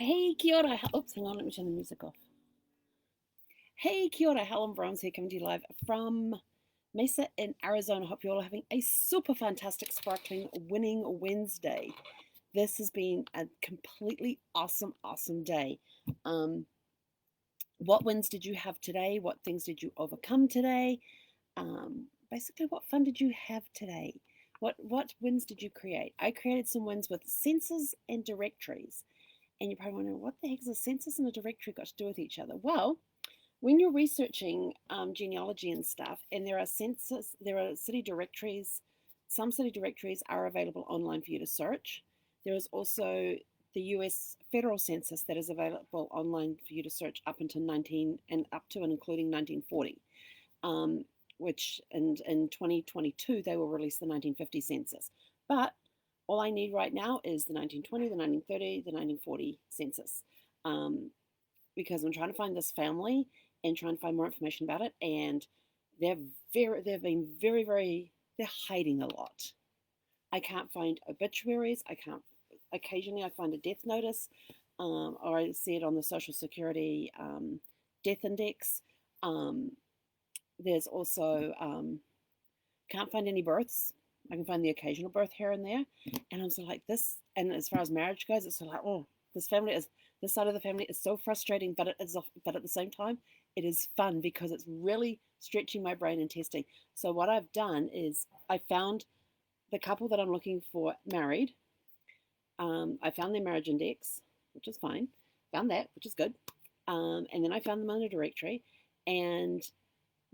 Hey, kia ora. Oops, hang on, let me turn the music off. Hey, kia ora. Helen Brahms here, coming to you live from Mesa in Arizona. Hope you're all having a super fantastic, sparkling, winning Wednesday. This has been a completely awesome, awesome day. Um, what wins did you have today? What things did you overcome today? Basically, what fun did you have today? What wins did you create? I created some wins with Census and Directories. And you're probably wondering, what the heck is a census and a directory got to do with each other? Well, when you're researching genealogy and stuff, and there are city directories. Some city directories are available online for you to search. There is also the U.S. federal census that is available online for you to search up until 19 and up to and including 1940, which in 2022 they will release the 1950 census. But all I need right now is the 1920, the 1930, the 1940 census. Um, because I'm trying to find this family and trying to find more information about it. And they're they've been they're hiding a lot. I can't find obituaries. I can't, occasionally I find a death notice, or I see it on the Social Security death index. Um, there's also, can't find any births. I can find the occasional birth here and there. And I'm sort of like this. And as far as marriage goes, it's sort of like, oh, this side of the family is so frustrating, but at the same time, it is fun because it's really stretching my brain and testing. So what I've done is I found the couple that I'm looking for married. I found their marriage index, which is fine. Found that, which is good. And then I found them on a directory, and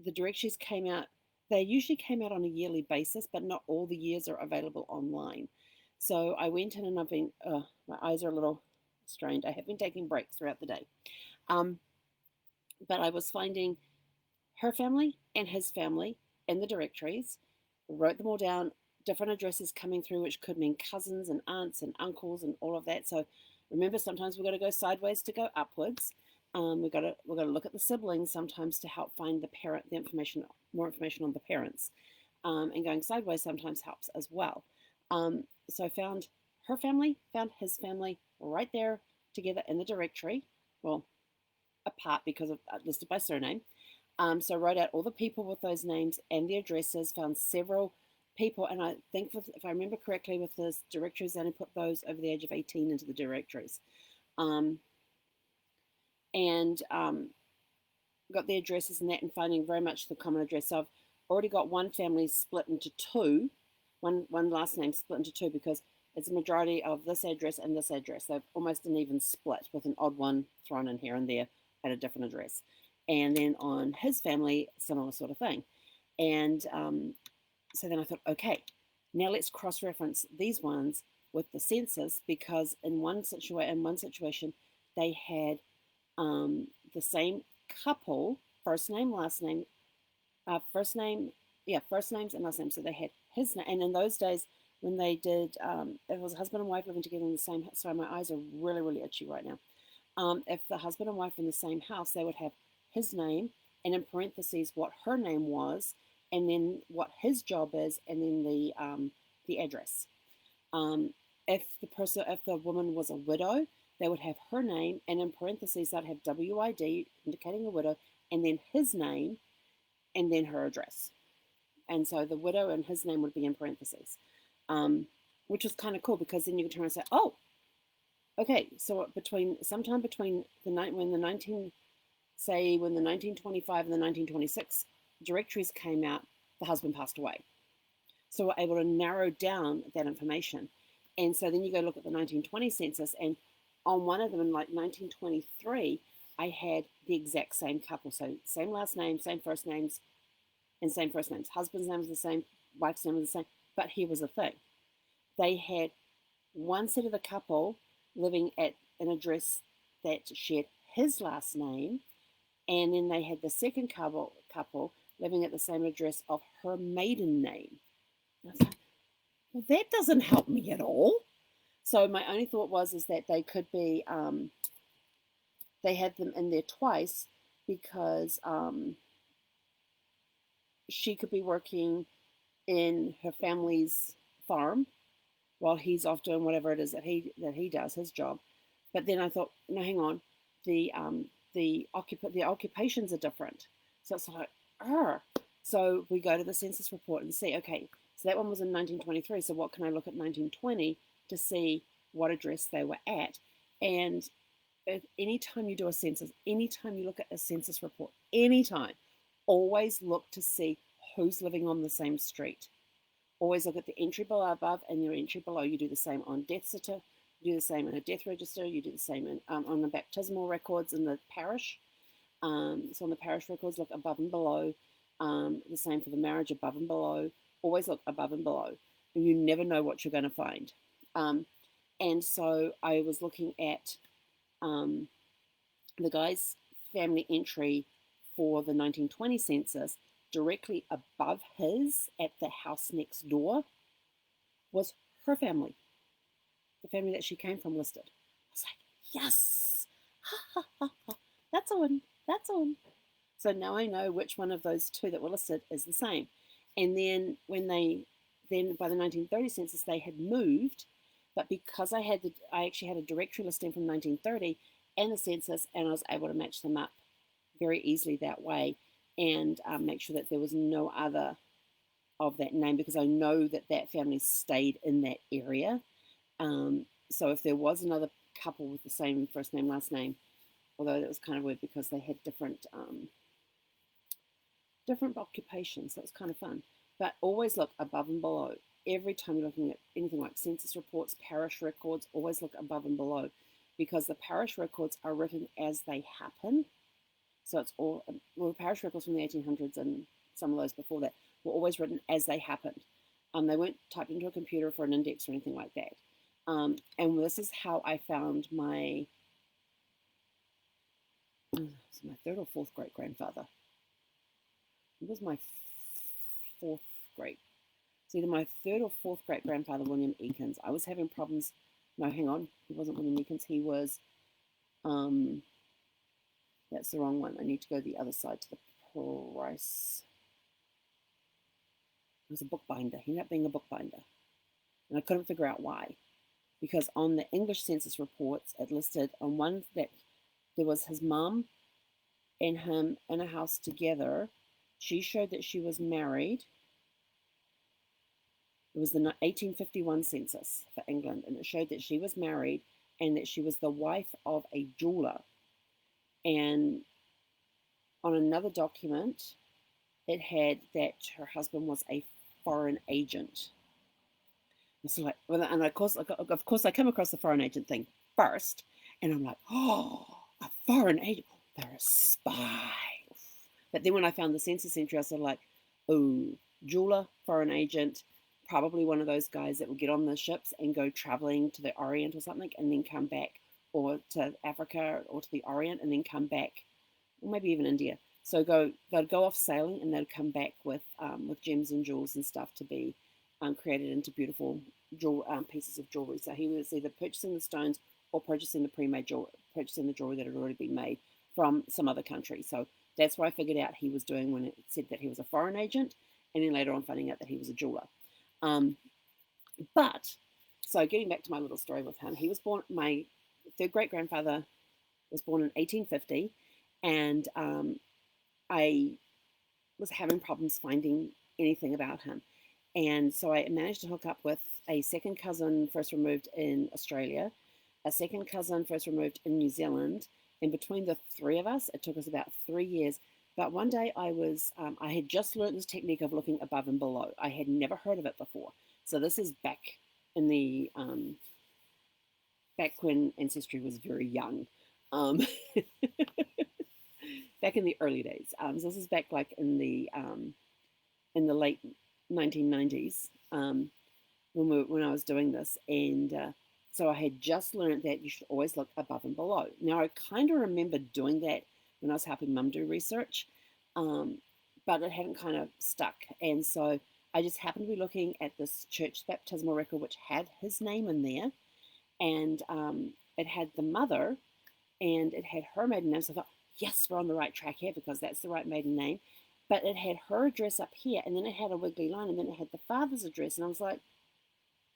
the directories came out. They usually came out on a yearly basis, but not all the years are available online. So I went in and I've been, my eyes are a little strained. I have been taking breaks throughout the day. Um, but I was finding her family and his family in the directories, wrote them all down, different addresses coming through, which could mean cousins and aunts and uncles and all of that. So remember, sometimes we've got to go sideways to go upwards. We've got to look at the siblings sometimes to help find the information, more information on the parents, and going sideways sometimes helps as well. So I found her family, found his family right there together in the directory. Well, apart because of listed by surname. So I wrote out all the people with those names and the addresses, found several people, and I think if I remember correctly with this directories, I only put those over the age of 18 into the directories. Um, and got the addresses and that, and finding very much the common address. So I've already got one family split into two, one last name split into two, because it's a majority of this address and this address. They've almost an even split with an odd one thrown in here and there at a different address. And then on his family, similar sort of thing. And so then I thought, okay, now let's cross-reference these ones with the census, because in one situation, they had the same couple, first name, last name, first name, yeah, first names and last names. So they had his name, and in those days when they did, it was husband and wife living together in the same. Sorry, my eyes are really, really itchy right now. If the husband and wife were in the same house, they would have his name, and in parentheses what her name was, and then what his job is, and then the address. Um, if the woman was a widow, they would have her name, and in parentheses they'd have WID indicating a widow, and then his name, and then her address. And so the widow and his name would be in parentheses, which was kind of cool, because then you could turn and say, oh, okay, so sometime between when the 1925 and the 1926 directories came out, the husband passed away. So we're able to narrow down that information. And so then you go look at the 1920 census, and on one of them in like 1923, I had the exact same couple. So same last name, same first names, and same first names. Husband's name was the same, wife's name was the same. But here was the thing. They had one set of the couple living at an address that shared his last name, and then they had the second couple living at the same address of her maiden name. And I was like, well, that doesn't help me at all. So my only thought was is that they could be, they had them in there twice, because she could be working in her family's farm while he's off doing whatever it is that he does, his job. But then I thought, no, hang on, the occupations are different. So it's like, so we go to the census report and see, okay, so that one was in 1923. So what can I look at 1920 to see what address they were at? And anytime you do a census, anytime you look at a census report, anytime, always look to see who's living on the same street. Always look at the entry below above and your entry below. You do the same on death certificate, you do the same in a death register, you do the same in, on the baptismal records in the parish. So on the parish records, look above and below. The same for the marriage, above and below. Always look above and below. And you never know what you're going to find. And so I was looking at the guy's family entry for the 1920 census. Directly above his, at the house next door, was her family, the family that she came from listed. I was like, yes, that's on, that's on. So now I know which one of those two that were listed is the same. And then then by the 1930 census, they had moved, but because I actually had a directory listing from 1930 and the census, and I was able to match them up very easily that way, and make sure that there was no other of that name, because I know that that family stayed in that area. So if there was another couple with the same first name, last name, although that was kind of weird because they had different occupations, so it was kind of fun. But always look above and below. Every time you're looking at anything like census reports, parish records, always look above and below, because the parish records are written as they happen. So it's all, well, parish records from the 1800s and some of those before that were always written as they happened. They weren't typed into a computer for an index or anything like that. And this is how I found my third or fourth great grandfather. It was my fourth great. It's either my third or fourth great grandfather, William Eakins. I was having problems. No, hang on. He wasn't William Eakins. He was. That's the wrong one. I need to go the other side to the price. It was a bookbinder. He ended up being a bookbinder. And I couldn't figure out why. Because on the English census reports, it listed on one that there was his mum and him in a house together. She showed that she was married. It was the 1851 census for England, and it showed that she was married and that she was the wife of a jeweler. And on another document, it had that her husband was a foreign agent. So like, and of course, I come across the foreign agent thing first, and I'm like, oh, a foreign agent, they're a spy. But then when I found the census entry, I was like, oh, jeweler, foreign agent, probably one of those guys that would get on the ships and go traveling to the Orient or something, and then come back, or to Africa or to the Orient, and then come back, or maybe even India. So they'd go off sailing, and they'd come back with gems and jewels and stuff to be created into beautiful pieces of jewelry. So he was either purchasing the stones or purchasing the pre-made jewelry, purchasing the jewelry that had already been made from some other country. So that's what I figured out he was doing when it said that he was a foreign agent, and then later on finding out that he was a jeweler. But so getting back to my little story with him, he was born. My third great grandfather was born in 1850, and I was having problems finding anything about him. And so I managed to hook up with a second cousin first removed in Australia, a second cousin first removed in New Zealand. And between the three of us, it took us about 3 years. But one day I had just learned this technique of looking above and below. I had never heard of it before. So this is back in the, back when Ancestry was very young. Back in the early days. So this is back like in the late 1990s when I was doing this, and so I had just learned that you should always look above and below. Now I kind of remember doing that when I was helping Mum do research, but it hadn't kind of stuck, and so I just happened to be looking at this church baptismal record which had his name in there, and it had the mother, and it had her maiden name. So I thought, yes, we're on the right track here because that's the right maiden name. But it had her address up here, and then it had a wiggly line, and then it had the father's address. And I was like,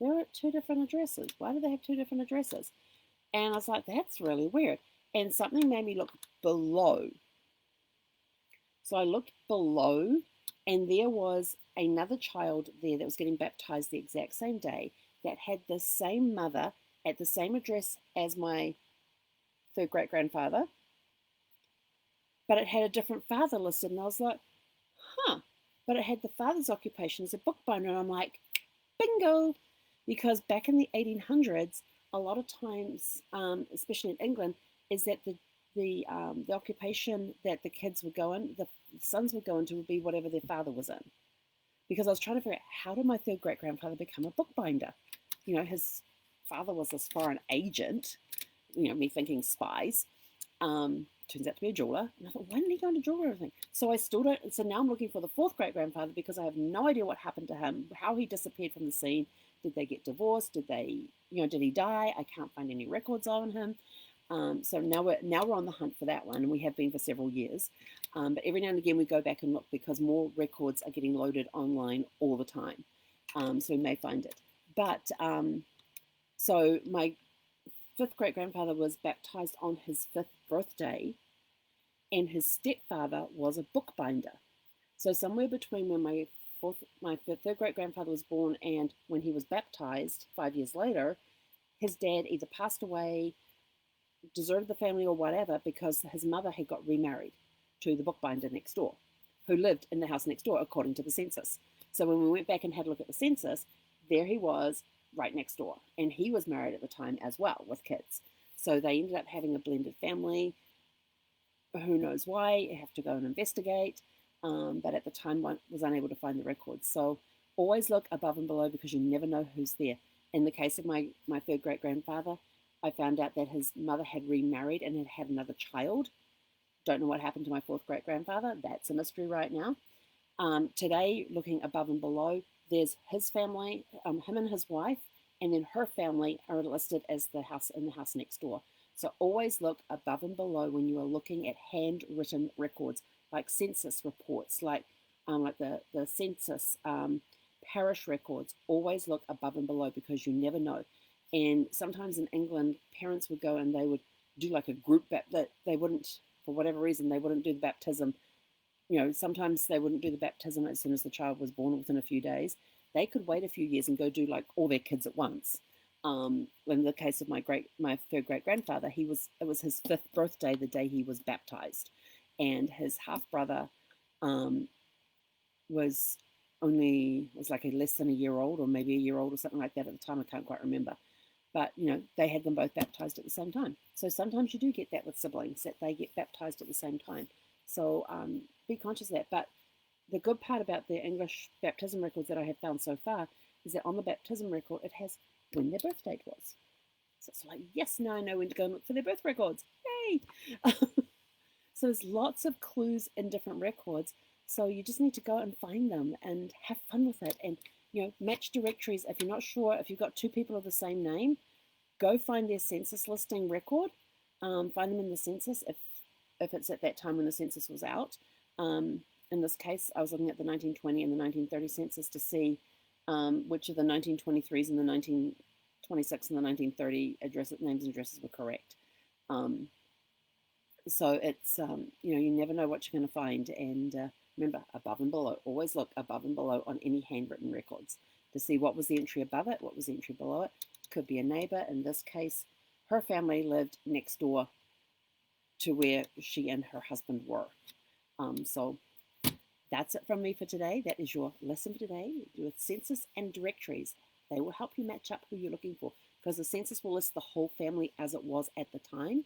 there are two different addresses. Why do they have two different addresses? And I was like, that's really weird. And something made me look below. So I looked below, and there was another child there that was getting baptized the exact same day that had the same mother at the same address as my third great grandfather, but it had a different father listed. And I was like, huh. But it had the father's occupation as a bookbinder. And I'm like, bingo. Because back in the 1800s, a lot of times, especially in England, is that the occupation that the kids would go in, the sons would go into, would be whatever their father was in. Because I was trying to figure out, how did my third great grandfather become a bookbinder? You know, his father was this foreign agent. You know, me thinking spies. Turns out to be a jeweler. And I thought, why didn't he go into jewelry or everything? So I still don't. So now I'm looking for the fourth great grandfather because I have no idea what happened to him, how he disappeared from the scene. Did they get divorced? Did he die? I can't find any records on him. So now we're on the hunt for that one, and we have been for several years. But every now and again we go back and look because more records are getting loaded online all the time. So we may find it. But so my fifth great grandfather was baptized on his 5th birthday, and his stepfather was a bookbinder. So somewhere between when my third great grandfather was born and when he was baptized 5 years later, his dad either passed away, deserted the family, or whatever, because his mother had got remarried to the bookbinder next door, who lived in the house next door according to the census. So when we went back and had a look at the census, there he was right next door, and he was married at the time as well with kids. So they ended up having a blended family. Who knows why? You have to go and investigate. But at the time, one was unable to find the records. So always look above and below because you never know who's there. In the case of my third great grandfather, I found out that his mother had remarried and had had another child. Don't know what happened to my fourth great grandfather. That's a mystery right now. Today, looking above and below, there's his family, him and his wife, and then her family are listed as the house next door. So always look above and below when you are looking at handwritten records, like census reports, like the census parish records. Always look above and below because you never know. And sometimes in England, parents would go and they would do like a group that they wouldn't, for whatever reason, they wouldn't do the baptism. You know, sometimes they wouldn't do the baptism as soon as the child was born within a few days. They could wait a few years and go do like all their kids at once. In the case of my third great grandfather, it was his 5th birthday the day he was baptized, and his half brother was like less than a year old, or maybe a year old or something like that at the time. I can't quite remember. But, you know, they had them both baptized at the same time. So sometimes you do get that with siblings, that they get baptized at the same time. So be conscious of that. But the good part about the English baptism records that I have found so far is that on the baptism record, it has when their birth date was. So it's like, yes, now I know when to go and look for their birth records. Yay! So there's lots of clues in different records. So you just need to go and find them and have fun with it. And, you know, match directories. If you're not sure, if you've got 2 people of the same name, go find their census listing record. Find them in the census if it's at that time when the census was out. In this case, I was looking at the 1920 and the 1930 census to see which of the 1923s and the 1926 and the 1930 names and addresses were correct. So it's, you know, you never know what you're going to find. And remember, above and below, always look above and below on any handwritten records to see what was the entry above it, what was the entry below it. Could be a neighbor. In this case, her family lived next door to where she and her husband were. So that's it from me for today. That is your lesson for today with census and directories. They will help you match up who you're looking for, because the census will list the whole family as it was at the time.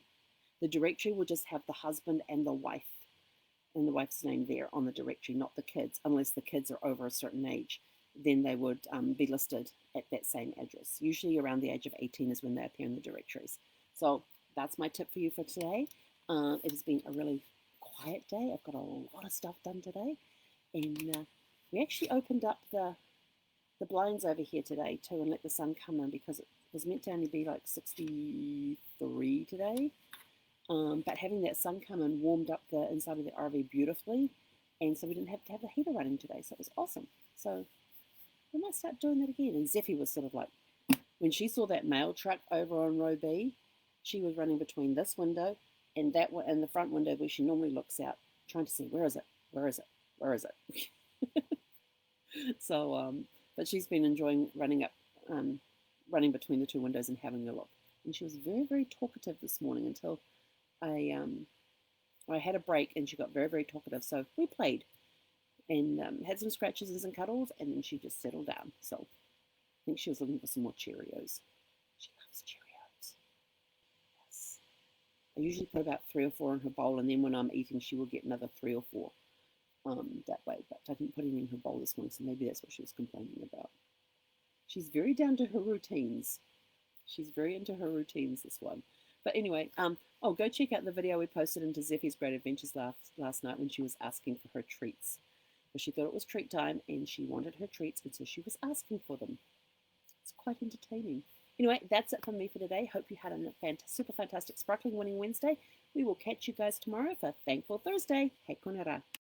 The directory will just have the husband and the wife's name there on the directory, not the kids, unless the kids are over a certain age. Then they would be listed at that same address. Usually around the age of 18 is when they appear in the directories. So that's my tip for you for today. It has been a really quiet day. I've got a lot of stuff done today. And we actually opened up the blinds over here today too and let the sun come in, because it was meant to only be like 63 today. But having that sun come in warmed up the inside of the RV beautifully. And so we didn't have to have the heater running today. So it was awesome. So we might start doing that again. And Zeffie was sort of like, when she saw that mail truck over on row B, she was running between this window and that one, and the front window where she normally looks out, trying to see where is it, where is it, where is it. So, but she's been enjoying running between the two windows and having a look. And she was very, very talkative this morning until I had a break, and she got very, very talkative. So we played and had some scratches and some cuddles, and then she just settled down. So I think she was looking for some more Cheerios. She loves Cheerios. Yes. I usually put about 3 or 4 in her bowl, and then when I'm eating, she will get another 3 or 4 that way. But I didn't put any in her bowl this morning, so maybe that's what she was complaining about. She's very down to her routines. She's very into her routines, this one. But anyway, go check out the video we posted into Zeffie's Great Adventures last night when she was asking for her treats. But she thought it was treat time and she wanted her treats, and so she was asking for them. It's quite entertaining. Anyway, that's it from me for today. Hope you had a super fantastic, sparkling winning Wednesday. We will catch you guys tomorrow for Thankful Thursday. Hei konera.